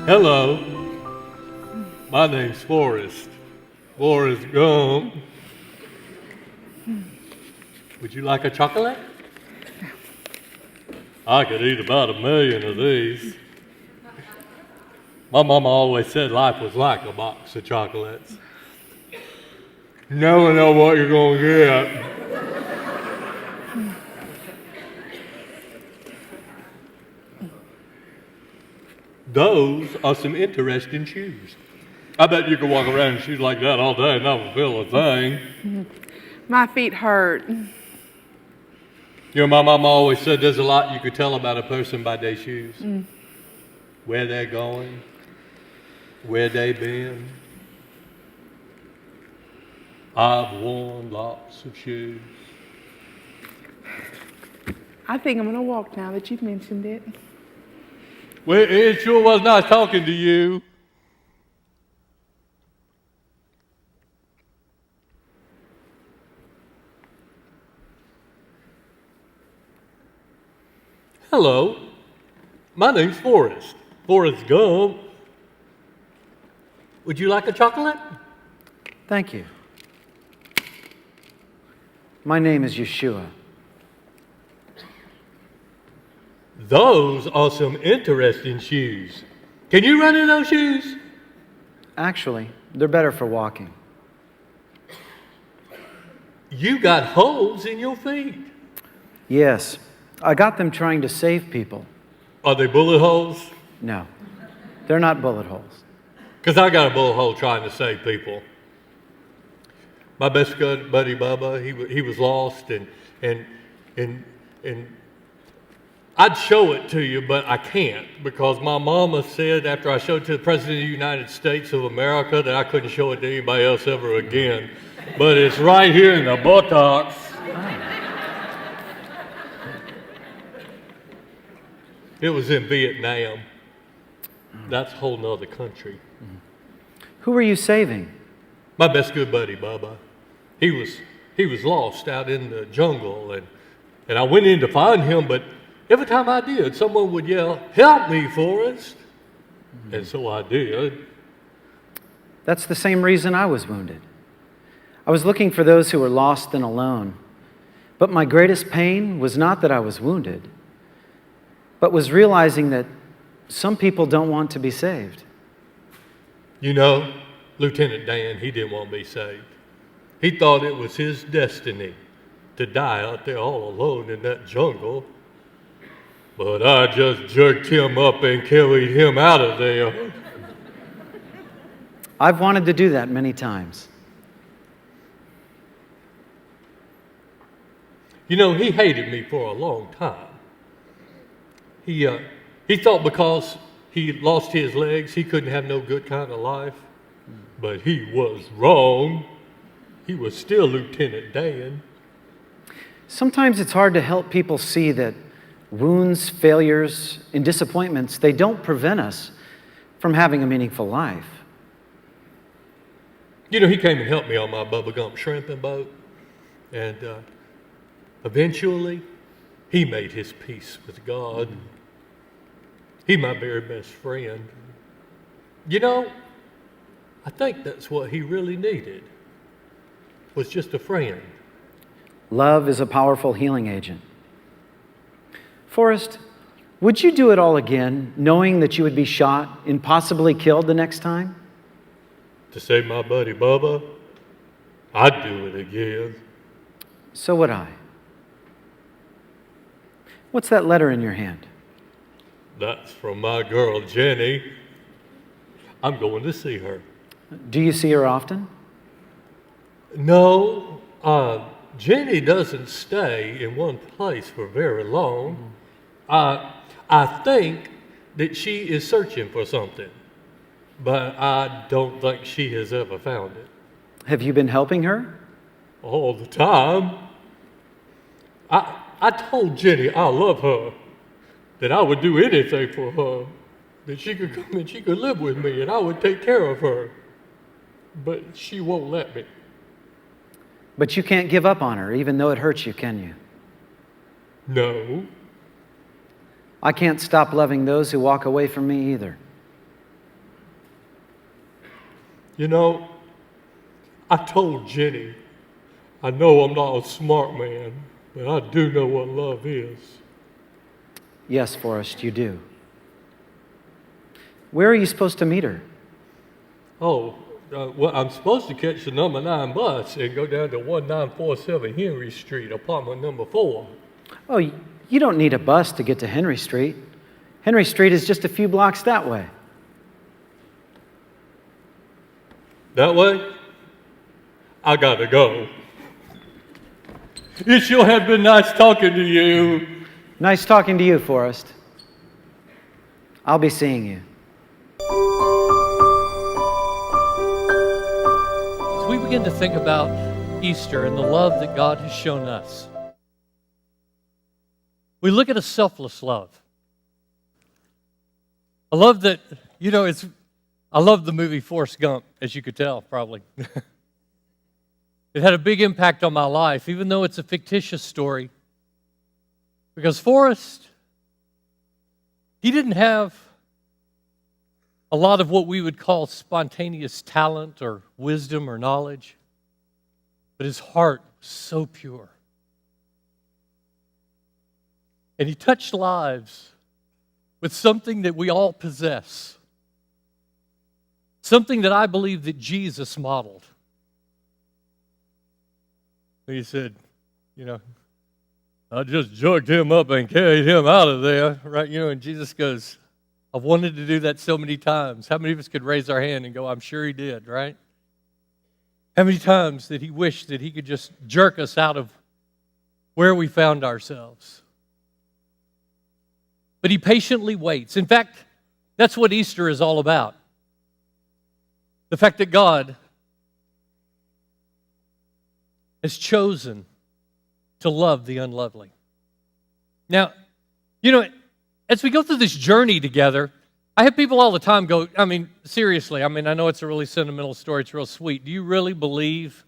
Hello, my name's Forrest. Forrest Gump. Would you like a chocolate? I could eat about 1,000,000 of these. My mama always said life was like a box of chocolates. You never know what you're gonna get. Those are some interesting shoes. I bet you could walk around in shoes like that all day and not feel a thing. My feet hurt. You know, my mama always said there's a lot you could tell about a person by their shoes. Where they're going, where they've been. I've worn lots of shoes. I think I'm going to walk now that you've mentioned it. Well, it sure was nice talking to you. Hello, my name's Forrest. Forrest Gump. Would you like a chocolate? Thank you. My name is Yeshua. Those are some interesting shoes. Can you run in those shoes? Actually, they're better for walking. You got holes in your feet. Yes, I got them trying to save people. Are they bullet holes? No, they're not bullet holes. Because I got a bullet hole trying to save people. My best buddy Bubba, he was lost, and I'd show it to you, but I can't, because my mama said after I showed it to the President of the United States of America that I couldn't show it to anybody else ever again. But it's right here in the buttocks. It was in Vietnam. That's a whole nother country. Who were you saving? My best good buddy Bubba. He was lost out in the jungle, and I went in to find him, but every time I did, someone would yell, "Help me, Forrest." And so I did. That's the same reason I was wounded. I was looking for those who were lost and alone. But my greatest pain was not that I was wounded, but was realizing that some people don't want to be saved. You know, Lieutenant Dan, he didn't want to be saved. He thought it was his destiny to die out there all alone in that jungle. But I just jerked him up and carried him out of there. I've wanted to do that many times. You know, he hated me for a long time. He thought because he lost his legs, he couldn't have no good kind of life. But he was wrong. He was still Lieutenant Dan. Sometimes it's hard to help people see that wounds, failures, and disappointments, they don't prevent us from having a meaningful life. You know, he came and helped me on my Bubba Gump shrimping boat. And eventually, he made his peace with God. He's my very best friend. You know, I think that's what he really needed, was just a friend. Love is a powerful healing agent. Forrest, would you do it all again, knowing that you would be shot and possibly killed the next time? To save my buddy Bubba, I'd do it again. So would I. What's that letter in your hand? That's from my girl, Jenny. I'm going to see her. Do you see her often? No, Jenny doesn't stay in one place for very long. I think that she is searching for something, but I don't think she has ever found it. Have you been helping her? All the time. I told Jenny I love her, that I would do anything for her, that she could come and she could live with me and I would take care of her. But she won't let me. But you can't give up on her, even though it hurts you, can you? No. I can't stop loving those who walk away from me either. You know, I told Jenny, I know I'm not a smart man, but I do know what love is. Yes, Forrest, you do. Where are you supposed to meet her? Oh, well, I'm supposed to catch the number 9 bus and go down to 1947 Henry Street, apartment number 4. Oh, you don't need a bus to get to Henry Street. Henry Street is just a few blocks that way. That way? I gotta go. It sure has been nice talking to you. Nice talking to you, Forrest. I'll be seeing you. As we begin to think about Easter and the love that God has shown us, we look at a selfless love. A love that, I love the movie Forrest Gump, as you could tell, probably. It had a big impact on my life, even though it's a fictitious story. Because Forrest, he didn't have a lot of what we would call spontaneous talent or wisdom or knowledge, but his heart was so pure. And he touched lives with something that we all possess, something that I believe that Jesus modeled. He said, I just jugged him up and carried him out of there, right? And Jesus goes, I've wanted to do that so many times. How many of us could raise our hand and go, I'm sure he did, right? How many times did he wish that he could just jerk us out of where we found ourselves? But he patiently waits. In fact, that's what Easter is all about. The fact that God has chosen to love the unlovely. Now, as we go through this journey together, I have people all the time go, seriously, I know it's a really sentimental story, it's real sweet. Do you really believe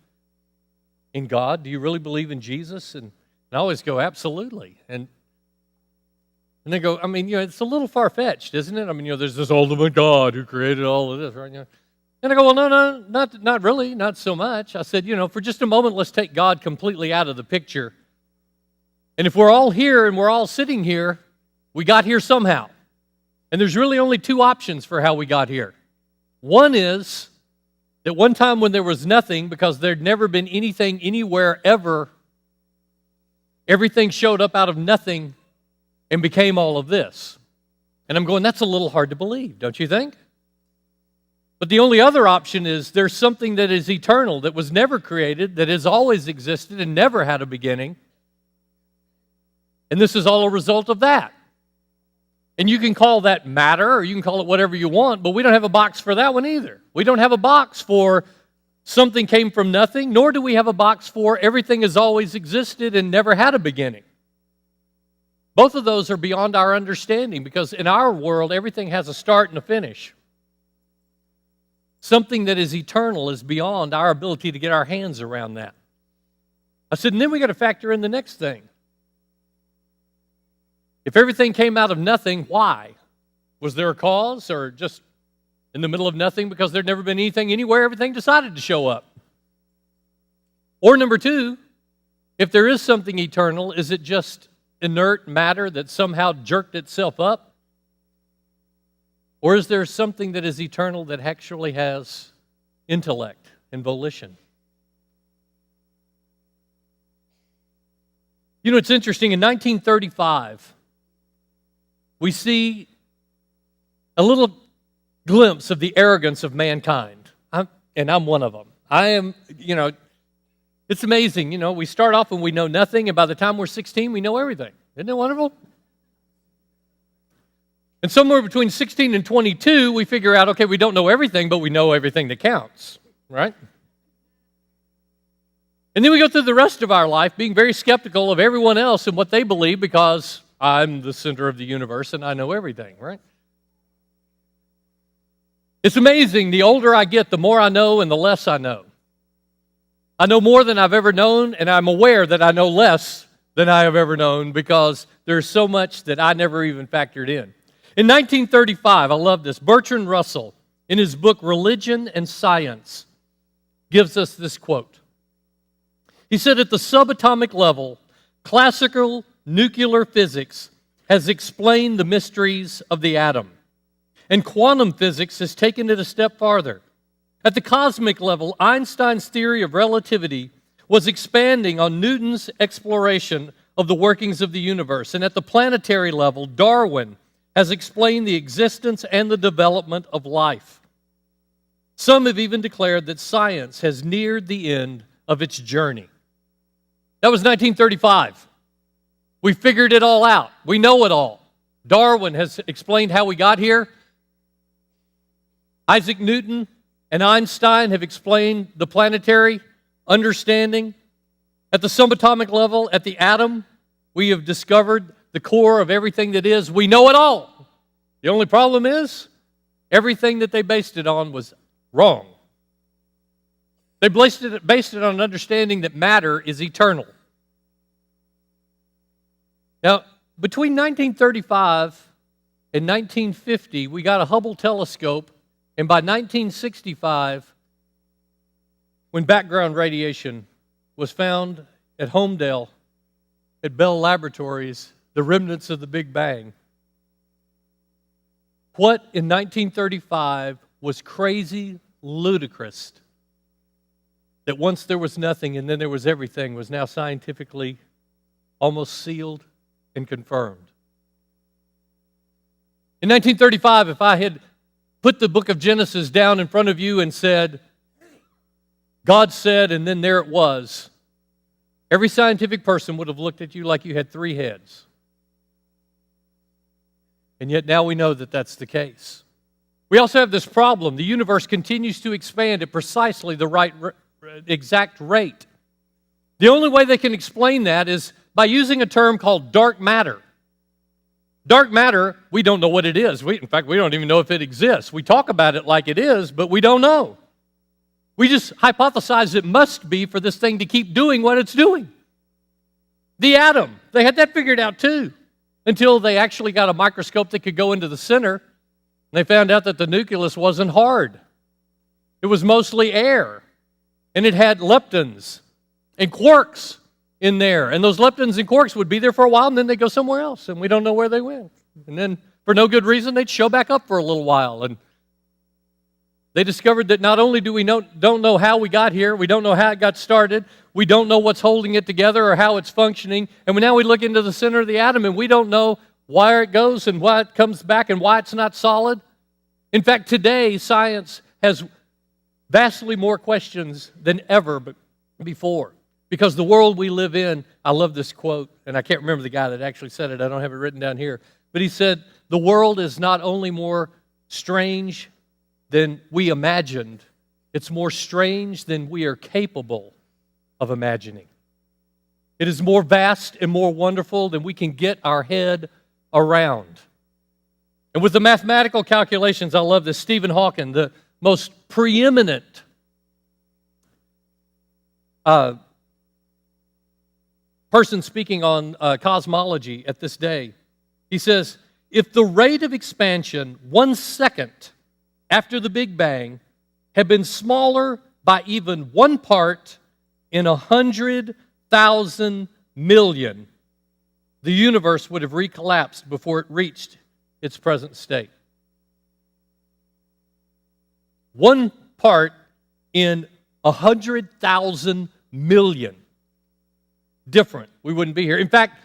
in God? Do you really believe in Jesus? And I always go, absolutely. And they go, it's a little far-fetched, isn't it? There's this ultimate God who created all of this, right? And I go, well, no, not really, not so much. I said, for just a moment, let's take God completely out of the picture. And if we're all here and we're all sitting here, we got here somehow. And there's really only 2 options for how we got here. One is that one time when there was nothing, because there'd never been anything anywhere ever, everything showed up out of nothing and became all of this. And I'm going, that's a little hard to believe, don't you think? But the only other option is there's something that is eternal, that was never created, that has always existed and never had a beginning. And this is all a result of that. And you can call that matter, or you can call it whatever you want, but we don't have a box for that one either. We don't have a box for something came from nothing, nor do we have a box for everything has always existed and never had a beginning. Both of those are beyond our understanding, because in our world, everything has a start and a finish. Something that is eternal is beyond our ability to get our hands around that. I said, and then we got to factor in the next thing. If everything came out of nothing, why? Was there a cause, or just in the middle of nothing because there'd never been anything anywhere, everything decided to show up? Or number 2, if there is something eternal, is it just inert matter that somehow jerked itself up? Or is there something that is eternal that actually has intellect and volition? It's interesting. In 1935, we see a little glimpse of the arrogance of mankind. And I'm one of them. I am, it's amazing. We start off and we know nothing, and by the time we're 16, we know everything. Isn't it wonderful? And somewhere between 16 and 22, we figure out, okay, we don't know everything, but we know everything that counts, right? And then we go through the rest of our life being very skeptical of everyone else and what they believe, because I'm the center of the universe and I know everything, right? It's amazing. The older I get, the more I know and the less I know. I know more than I've ever known, and I'm aware that I know less than I have ever known, because there's so much that I never even factored in. In 1935, I love this, Bertrand Russell in his book Religion and Science, gives us this quote. He said, at the subatomic level, classical nuclear physics has explained the mysteries of the atom, and quantum physics has taken it a step farther. At the cosmic level, Einstein's theory of relativity was expanding on Newton's exploration of the workings of the universe. And at the planetary level, Darwin has explained the existence and the development of life. Some have even declared that science has neared the end of its journey. That was 1935. We figured it all out. We know it all. Darwin has explained how we got here. Isaac Newton and Einstein have explained the planetary understanding. At the subatomic level, at the atom, we have discovered the core of everything that is. We know it all. The only problem is, everything that they based it on was wrong. They based it on an understanding that matter is eternal. Now, between 1935 and 1950, we got a Hubble telescope, and by 1965, when background radiation was found at Homedale, at Bell Laboratories, the remnants of the Big Bang, what in 1935 was crazy, ludicrous, that once there was nothing and then there was everything, was now scientifically almost sealed and confirmed. In 1935, if I had put the book of Genesis down in front of you and said, God said, and then there it was, every scientific person would have looked at you like you had three heads. And yet now we know that that's the case. We also have this problem. The universe continues to expand at precisely the right exact rate. The only way they can explain that is by using a term called dark matter. Dark matter, we don't know what it is. In fact, we don't even know if it exists. We talk about it like it is, but we don't know. We just hypothesize it must be for this thing to keep doing what it's doing. The atom, they had that figured out too, until they actually got a microscope that could go into the center, and they found out that the nucleus wasn't hard. It was mostly air, and it had leptons and quarks in there, and those leptons and quarks would be there for a while, and then they'd go somewhere else, and we don't know where they went. And then, for no good reason, they'd show back up for a little while, and they discovered that not only do we don't know how we got here, we don't know how it got started, we don't know what's holding it together or how it's functioning, and now we look into the center of the atom and we don't know where it goes and why it comes back and why it's not solid. In fact, today, science has vastly more questions than ever before, because the world we live in, I love this quote, and I can't remember the guy that actually said it, I don't have it written down here, but he said, the world is not only more strange than we imagined, it's more strange than we are capable of imagining. It is more vast and more wonderful than we can get our head around. And with the mathematical calculations, I love this. Stephen Hawking, the most preeminent person speaking on cosmology at this day, he says, if the rate of expansion 1 second after the Big Bang had been smaller by even 1 part in 100,000 million, the universe would have recollapsed before it reached its present state. 1 part in 100,000 million. Different. We wouldn't be here. In fact,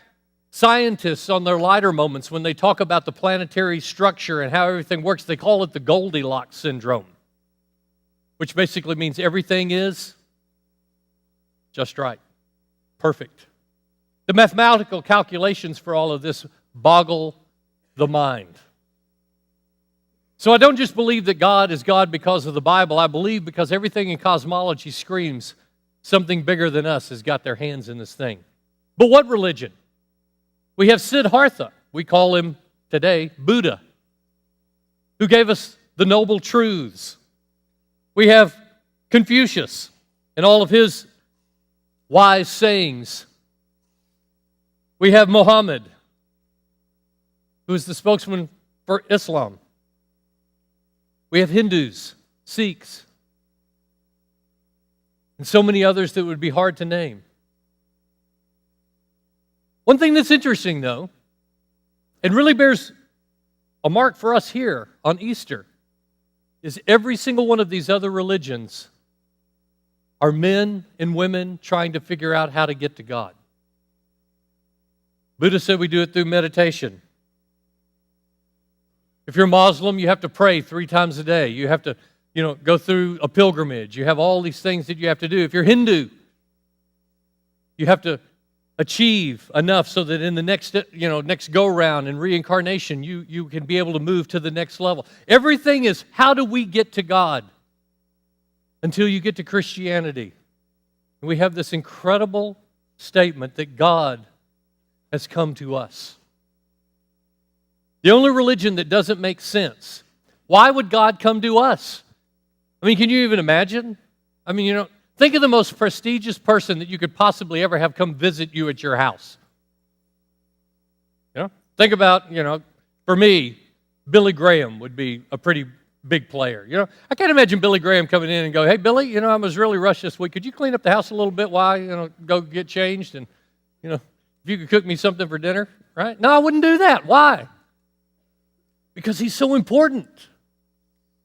scientists on their lighter moments, when they talk about the planetary structure and how everything works, they call it the Goldilocks syndrome, which basically means everything is just right, perfect. The mathematical calculations for all of this boggle the mind. So I don't just believe that God is God because of the Bible. I believe because everything in cosmology screams something bigger than us has got their hands in this thing. But what religion? We have Siddhartha, we call him today Buddha, who gave us the noble truths. We have Confucius and all of his wise sayings. We have Muhammad, who is the spokesman for Islam. We have Hindus, Sikhs, and so many others that would be hard to name. One thing that's interesting, though, and really bears a mark for us here on Easter, is every single one of these other religions are men and women trying to figure out how to get to God. Buddha said we do it through meditation. If you're Muslim, you have to pray 3 times a day. You have to, go through a pilgrimage. You have all these things that you have to do. If you're Hindu, you have to achieve enough so that in the next go-round in reincarnation, you can be able to move to the next level. Everything is, how do we get to God? Until you get to Christianity. And we have this incredible statement that God has come to us. The only religion that doesn't make sense. Why would God come to us? I mean, can you even imagine? I mean, think of the most prestigious person that you could possibly ever have come visit you at your house. Think about, for me, Billy Graham would be a pretty big player. I can't imagine Billy Graham coming in and go, "Hey, Billy, I was really rushed this week. Could you clean up the house a little bit while I, go get changed? And, if you could cook me something for dinner," right? No, I wouldn't do that. Why? Because he's so important.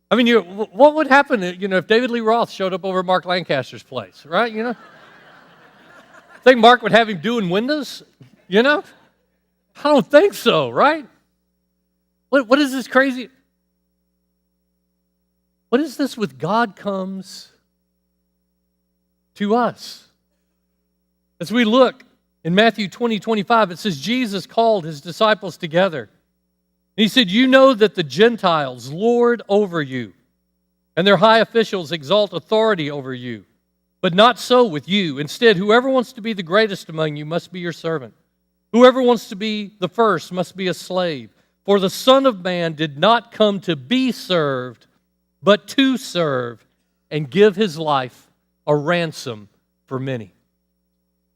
I mean, what would happen, if David Lee Roth showed up over at Mark Lancaster's place, right? Think Mark would have him doing windows? I don't think so, right? What is this crazy? What is this with God comes to us? As we look in Matthew 20:25, it says, Jesus called his disciples together. And he said, "You know that the Gentiles lord over you, and their high officials exalt authority over you. But not so with you. Instead, whoever wants to be the greatest among you must be your servant. Whoever wants to be the first must be a slave. For the Son of Man did not come to be served, but to serve and give his life a ransom for many."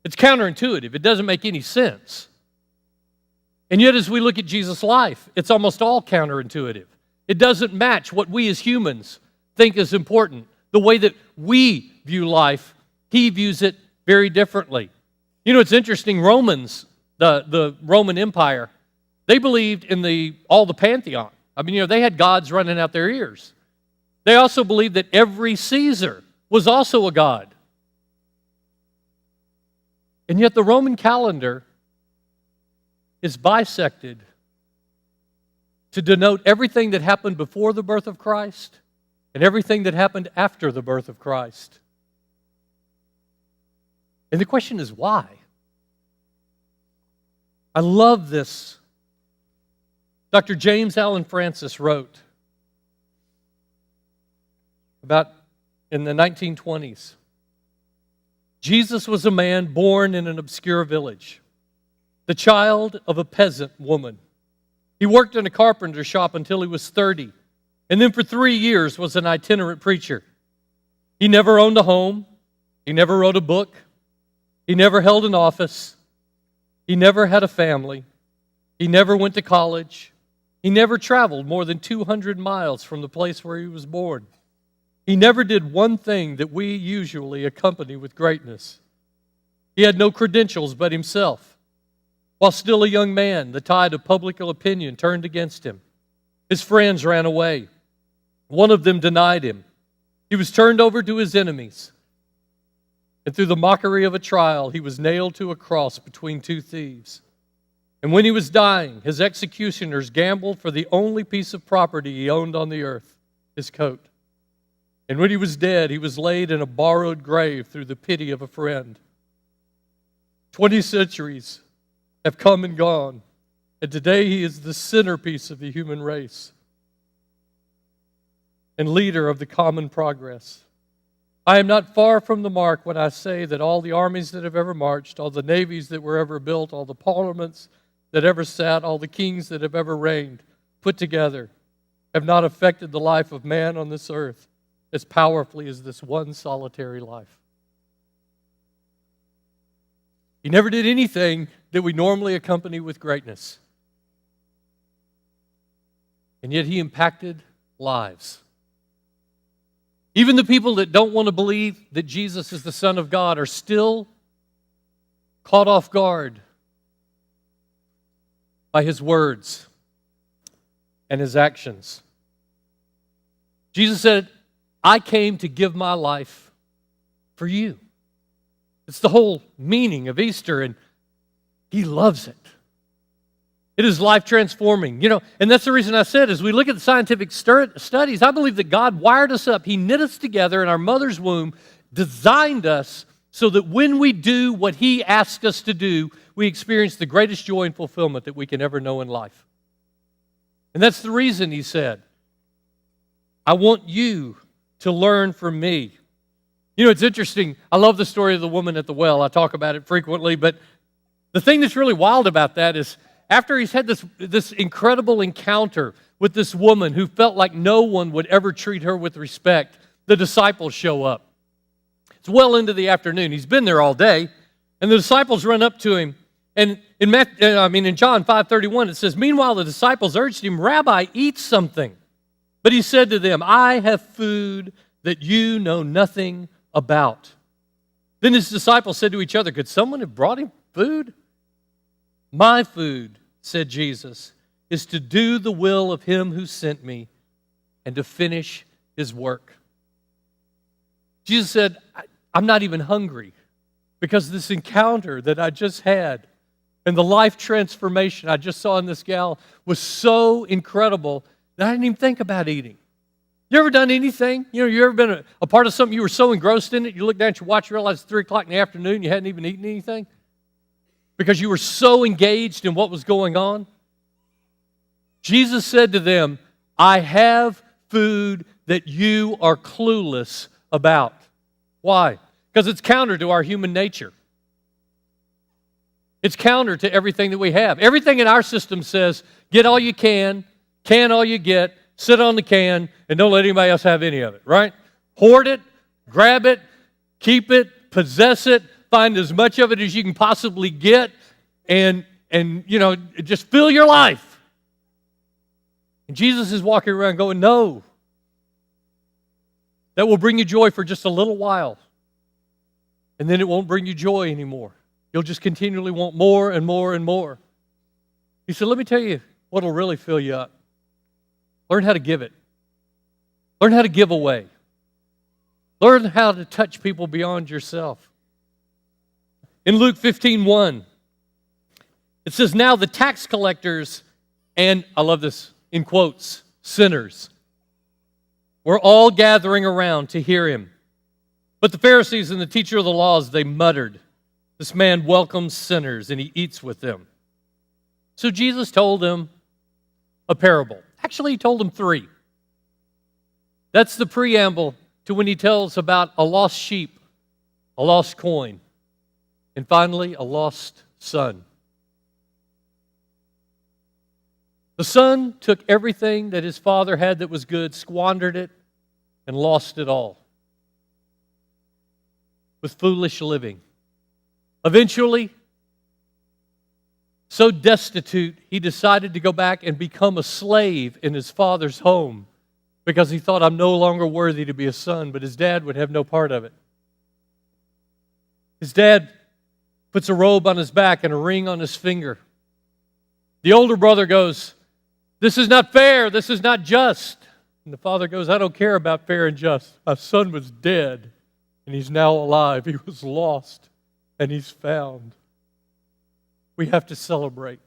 It's counterintuitive. It doesn't make any sense. And yet, as we look at Jesus' life, it's almost all counterintuitive. It doesn't match what we as humans think is important. The way that we view life, he views it very differently. It's interesting, Romans, the Roman Empire, they believed in all the pantheon. I mean, they had gods running out their ears. They also believed that every Caesar was also a god. And yet the Roman calendar is bisected to denote everything that happened before the birth of Christ and everything that happened after the birth of Christ. And the question is, why? I love this. Dr. James Allen Francis wrote about in the 1920s. Jesus was a man born in an obscure village, the child of a peasant woman. He worked in a carpenter shop until he was 30, and then for 3 years was an itinerant preacher. He never owned a home. He never wrote a book. He never held an office. He never had a family. He never went to college. He never traveled more than 200 miles from the place where he was born. He never did one thing that we usually accompany with greatness. He had no credentials but himself. While still a young man, the tide of public opinion turned against him. His friends ran away. One of them denied him. He was turned over to his enemies. And through the mockery of a trial, he was nailed to a cross between 2 thieves. And when he was dying, his executioners gambled for the only piece of property he owned on the earth, his coat. And when he was dead, he was laid in a borrowed grave through the pity of a friend. 20 centuries have come and gone, and today he is the centerpiece of the human race and leader of the common progress. I am not far from the mark when I say that all the armies that have ever marched, all the navies that were ever built, all the parliaments that ever sat, all the kings that have ever reigned, put together, have not affected the life of man on this earth as powerfully as this one solitary life. He never did anything that we normally accompany with greatness. And yet he impacted lives. Even the people that don't want to believe that Jesus is the Son of God are still caught off guard by his words and his actions. Jesus said, I came to give my life for you. It's the whole meaning of Easter, and he loves it. It is life transforming. And that's the reason I said, as we look at the scientific studies, I believe that God wired us up. He knit us together in our mother's womb, designed us so that when we do what he asks us to do, we experience the greatest joy and fulfillment that we can ever know in life. And that's the reason he said, I want you to learn from me. It's interesting. I love the story of the woman at the well. I talk about it frequently, but the thing that's really wild about that is after he's had this incredible encounter with this woman who felt like no one would ever treat her with respect, the disciples show up. It's well into the afternoon. He's been there all day, and the disciples run up to him. And in John 5:31, it says, meanwhile, the disciples urged him, Rabbi, eat something. But he said to them, I have food that you know nothing about. Then his disciples said to each other, could someone have brought him food? My food, said Jesus, is to do the will of him who sent me and to finish his work. Jesus said, I'm not even hungry because this encounter that I just had and the life transformation I just saw in this gal was so incredible that I didn't even think about eating. You ever done anything? You ever been a part of something, you were so engrossed in it, you look down at your watch, you realize it's 3 o'clock in the afternoon, you hadn't even eaten anything? Because you were so engaged in what was going on? Jesus said to them, I have food that you are clueless about. Why? Because it's counter to our human nature. It's counter to everything that we have. Everything in our system says, get all you can all you get, sit on the can, and don't let anybody else have any of it, right? Hoard it, grab it, keep it, possess it, find as much of it as you can possibly get, and just fill your life. And Jesus is walking around going, no. That will bring you joy for just a little while. And then it won't bring you joy anymore. You'll just continually want more and more and more. He said, let me tell you what will really fill you up. Learn how to give it. Learn how to give away. Learn how to touch people beyond yourself. In Luke 15:1, it says, now the tax collectors and, I love this, in quotes, sinners, were all gathering around to hear him. But the Pharisees and the teacher of the laws, they muttered, this man welcomes sinners and he eats with them. So Jesus told them a parable. Actually, he told them 3. That's the preamble to when he tells about a lost sheep, a lost coin, and finally, a lost son. The son took everything that his father had that was good, squandered it, and lost it all with foolish living. Eventually, so destitute, he decided to go back and become a slave in his father's home because he thought, I'm no longer worthy to be a son, but his dad would have no part of it. His dad puts a robe on his back and a ring on his finger. The older brother goes, this is not fair, this is not just. And the father goes, I don't care about fair and just. My son was dead, and he's now alive. He was lost, and he's found. We have to celebrate.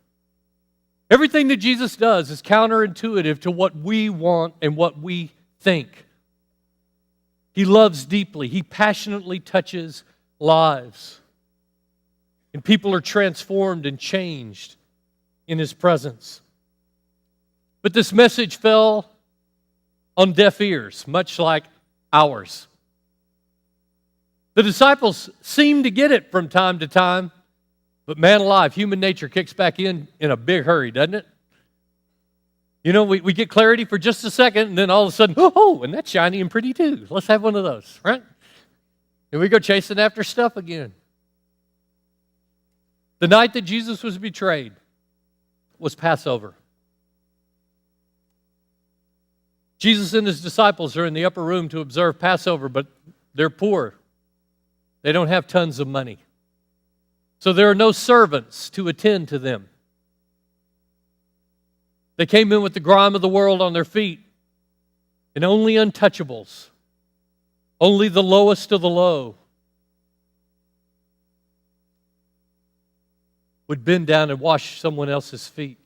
Everything that Jesus does is counterintuitive to what we want and what we think. He loves deeply. He passionately touches lives. And people are transformed and changed in his presence. But this message fell on deaf ears, much like ours. The disciples seemed to get it from time to time, but man alive, human nature kicks back in a big hurry, doesn't it? We get clarity for just a second, and then all of a sudden, oh, and that's shiny and pretty too. Let's have one of those, right? And we go chasing after stuff again. The night that Jesus was betrayed was Passover. Jesus and his disciples are in the upper room to observe Passover, but they're poor. They don't have tons of money. So there are no servants to attend to them. They came in with the grime of the world on their feet, and only untouchables, only the lowest of the low, would bend down and wash someone else's feet.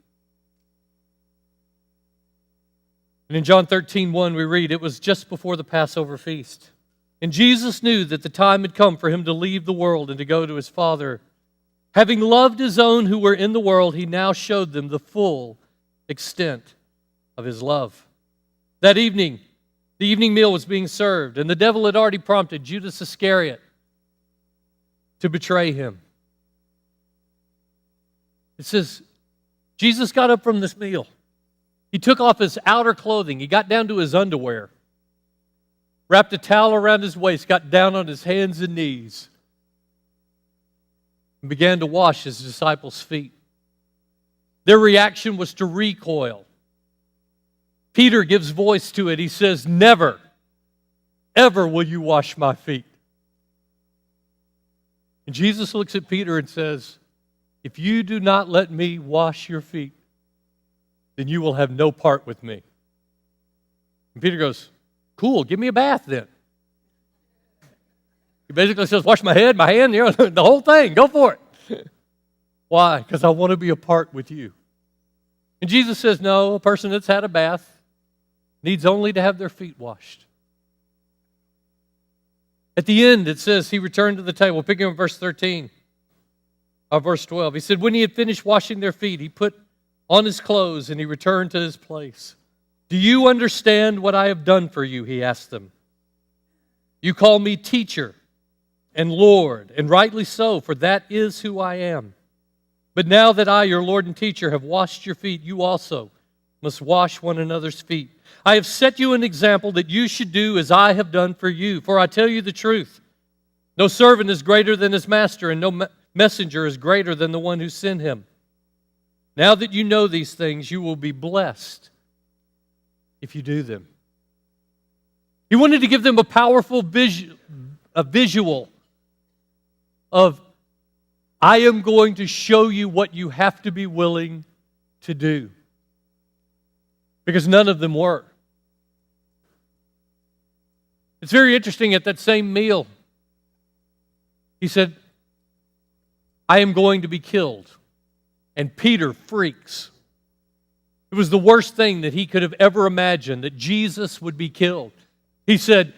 And in John 13:1 we read, it was just before the Passover feast. And Jesus knew that the time had come for him to leave the world and to go to his Father. Having loved his own who were in the world, he now showed them the full extent of his love. That evening, the evening meal was being served, and the devil had already prompted Judas Iscariot to betray him. It says, Jesus got up from this meal. He took off his outer clothing. He got down to his underwear, wrapped a towel around his waist, got down on his hands and knees, and began to wash his disciples' feet. Their reaction was to recoil. Peter gives voice to it. He says, never, ever will you wash my feet. And Jesus looks at Peter and says, if you do not let me wash your feet, then you will have no part with me. And Peter goes, cool, give me a bath then. He basically says, wash my head, my hand, the whole thing, go for it. Why? Because I want to be a part with you. And Jesus says, no, a person that's had a bath needs only to have their feet washed. At the end, it says he returned to the table. Picking up verse 13, or verse 12. He said, when he had finished washing their feet, he put on his clothes and he returned to his place. Do you understand what I have done for you? He asked them. You call me teacher and Lord, and rightly so, for that is who I am. But now that I, your Lord and teacher, have washed your feet, you also must wash one another's feet. I have set you an example that you should do as I have done for you. For I tell you the truth, no servant is greater than his master, and no messenger is greater than the one who sent him. Now that you know these things, you will be blessed if you do them. He wanted to give them a powerful visual of, I am going to show you what you have to be willing to do. Because none of them were. It's very interesting, at that same meal, he said, I am going to be killed. And Peter freaks. It was the worst thing that he could have ever imagined, that Jesus would be killed. He said,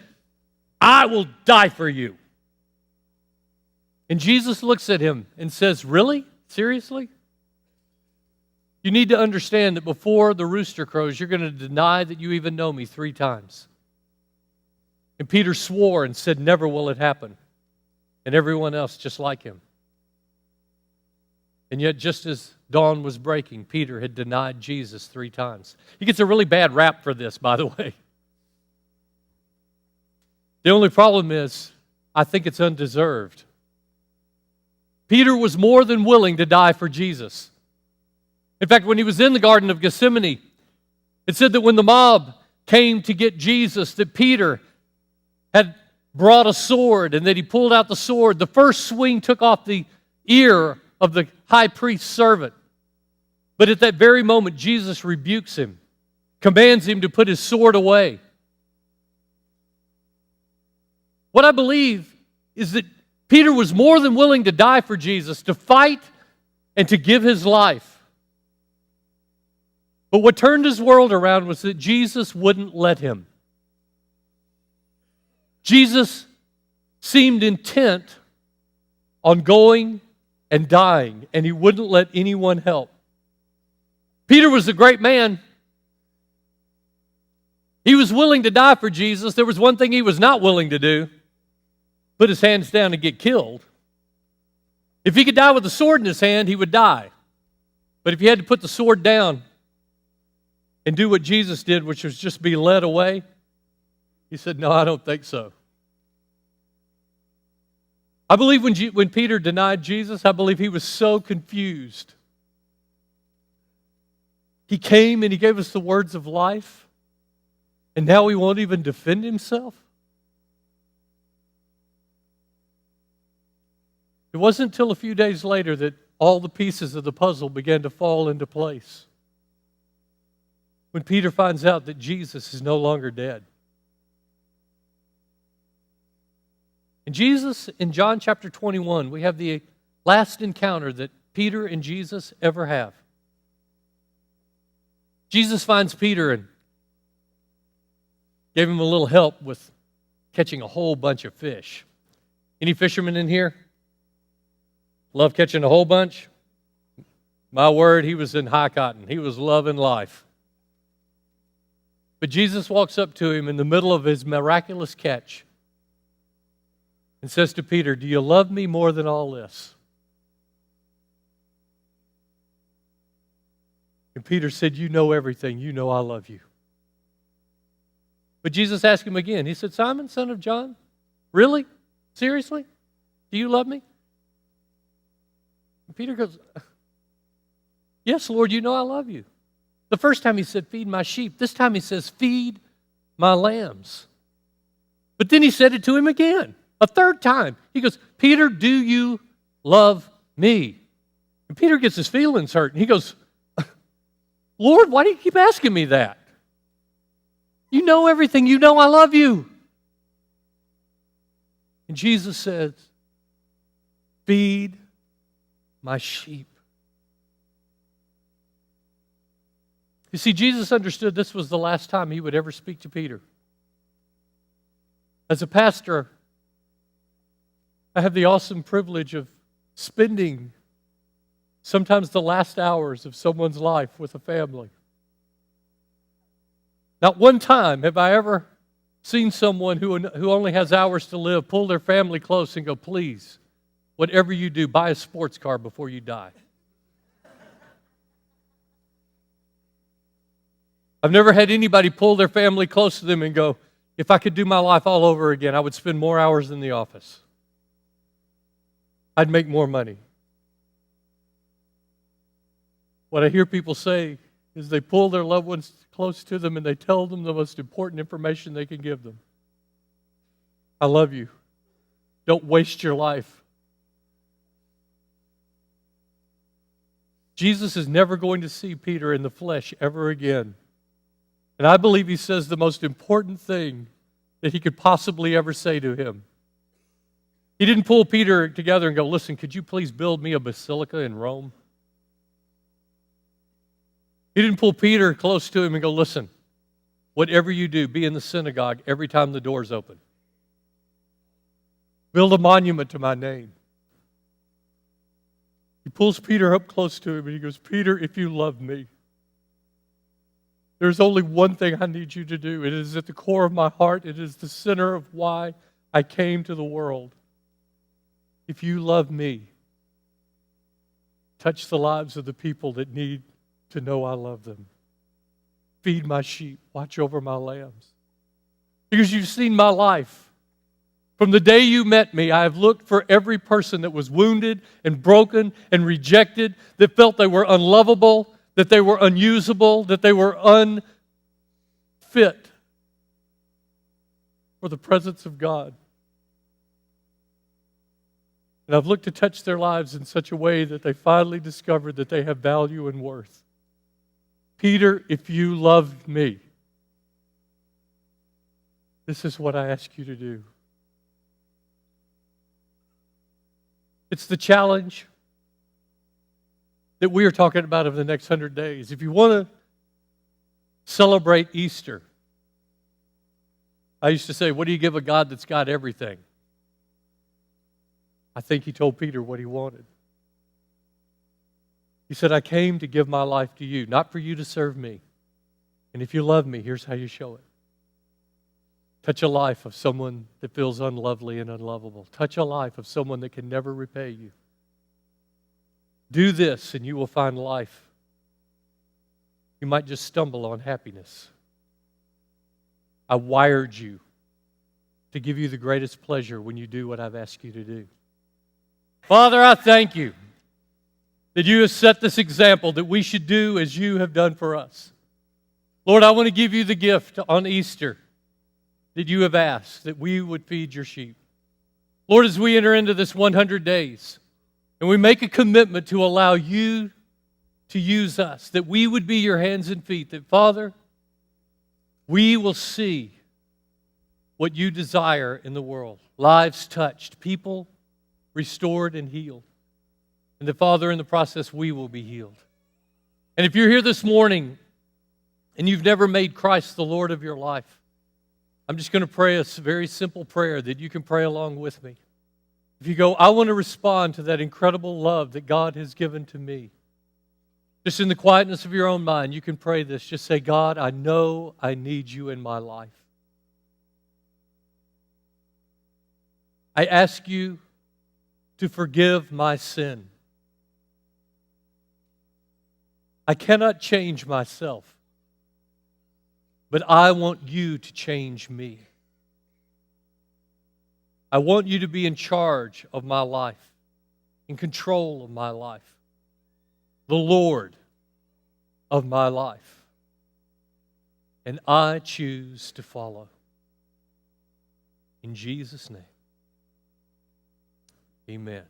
I will die for you. And Jesus looks at him and says, really? Seriously? You need to understand that before the rooster crows, you're going to deny that you even know me 3 times. And Peter swore and said, never will it happen. And everyone else just like him. And yet, just as dawn was breaking, Peter had denied Jesus 3 times. He gets a really bad rap for this, by the way. The only problem is, I think it's undeserved. Peter was more than willing to die for Jesus. In fact, when he was in the Garden of Gethsemane, it said that when the mob came to get Jesus, that Peter had brought a sword and that he pulled out the sword. The first swing took off the ear of the high priest's servant. But at that very moment, Jesus rebukes him, commands him to put his sword away. What I believe is that Peter was more than willing to die for Jesus, to fight and to give his life. But what turned his world around was that Jesus wouldn't let him. Jesus seemed intent on going and dying, and he wouldn't let anyone help. Peter was a great man. He was willing to die for Jesus. There was one thing he was not willing to do: put his hands down and get killed. If he could die with a sword in his hand, he would die. But if he had to put the sword down and do what Jesus did, which was just be led away, he said, no, I don't think so. I believe when Peter denied Jesus, I believe he was so confused. He came and he gave us the words of life. And now he won't even defend himself? It wasn't until a few days later that all the pieces of the puzzle began to fall into place. When Peter finds out that Jesus is no longer dead. And Jesus, in John chapter 21, we have the last encounter that Peter and Jesus ever have. Jesus finds Peter and gave him a little help with catching a whole bunch of fish. Any fishermen in here? Love catching a whole bunch? My word, he was in high cotton. He was loving life. But Jesus walks up to him in the middle of his miraculous catch and says to Peter, "Do you love me more than all this?" And Peter said, "You know everything. You know I love you." But Jesus asked him again. He said, "Simon, son of John, really? Seriously? Do you love me?" And Peter goes, "Yes, Lord, you know I love you." The first time he said, "Feed my sheep." This time he says, "Feed my lambs." But then he said it to him again, a third time. He goes, "Peter, do you love me?" And Peter gets his feelings hurt. And he goes, "Lord, why do you keep asking me that? You know everything. You know I love you." And Jesus says, "Feed my sheep." You see, Jesus understood this was the last time he would ever speak to Peter. As a pastor, I have the awesome privilege of spending sometimes the last hours of someone's life with a family. Not one time have I ever seen someone who only has hours to live pull their family close and go, "Please, whatever you do, buy a sports car before you die." I've never had anybody pull their family close to them and go, "If I could do my life all over again, I would spend more hours in the office. I'd make more money." What I hear people say is they pull their loved ones close to them and they tell them the most important information they can give them. "I love you. Don't waste your life." Jesus is never going to see Peter in the flesh ever again. And I believe he says the most important thing that he could possibly ever say to him. He didn't pull Peter together and go, "Listen, could you please build me a basilica in Rome?" He didn't pull Peter close to him and go, "Listen, whatever you do, be in the synagogue every time the door's open. Build a monument to my name." He pulls Peter up close to him and he goes, "Peter, if you love me, there's only one thing I need you to do. It is at the core of my heart. It is the center of why I came to the world. If you love me, touch the lives of the people that need to know I love them. Feed my sheep. Watch over my lambs." Because you've seen my life. From the day you met me, I have looked for every person that was wounded and broken and rejected, that felt they were unlovable, that they were unusable, that they were unfit for the presence of God. And I've looked to touch their lives in such a way that they finally discovered that they have value and worth. Peter, if you love me, this is what I ask you to do. It's the challenge that we are talking about over the next 100 days. If you want to celebrate Easter, I used to say, what do you give a God that's got everything? I think he told Peter what he wanted. He said, "I came to give my life to you, not for you to serve me. And if you love me, here's how you show it. Touch a life of someone that feels unlovely and unlovable. Touch a life of someone that can never repay you. Do this and you will find life. You might just stumble on happiness. I wired you to give you the greatest pleasure when you do what I've asked you to do." Father, I thank you that you have set this example that we should do as you have done for us. Lord, I want to give you the gift on Easter that you have asked, that we would feed your sheep. Lord, as we enter into this 100 days, and we make a commitment to allow you to use us, that we would be your hands and feet, that, Father, we will see what you desire in the world. Lives touched, people restored and healed. And that, Father, in the process, we will be healed. And if you're here this morning and you've never made Christ the Lord of your life, I'm just going to pray a very simple prayer that you can pray along with me. If you go, I want to respond to that incredible love that God has given to me, just in the quietness of your own mind, you can pray this. Just say, God, I know I need you in my life. I ask you to forgive my sin. I cannot change myself, but I want you to change me. I want you to be in charge of my life, in control of my life, the Lord of my life. And I choose to follow. In Jesus' name, amen.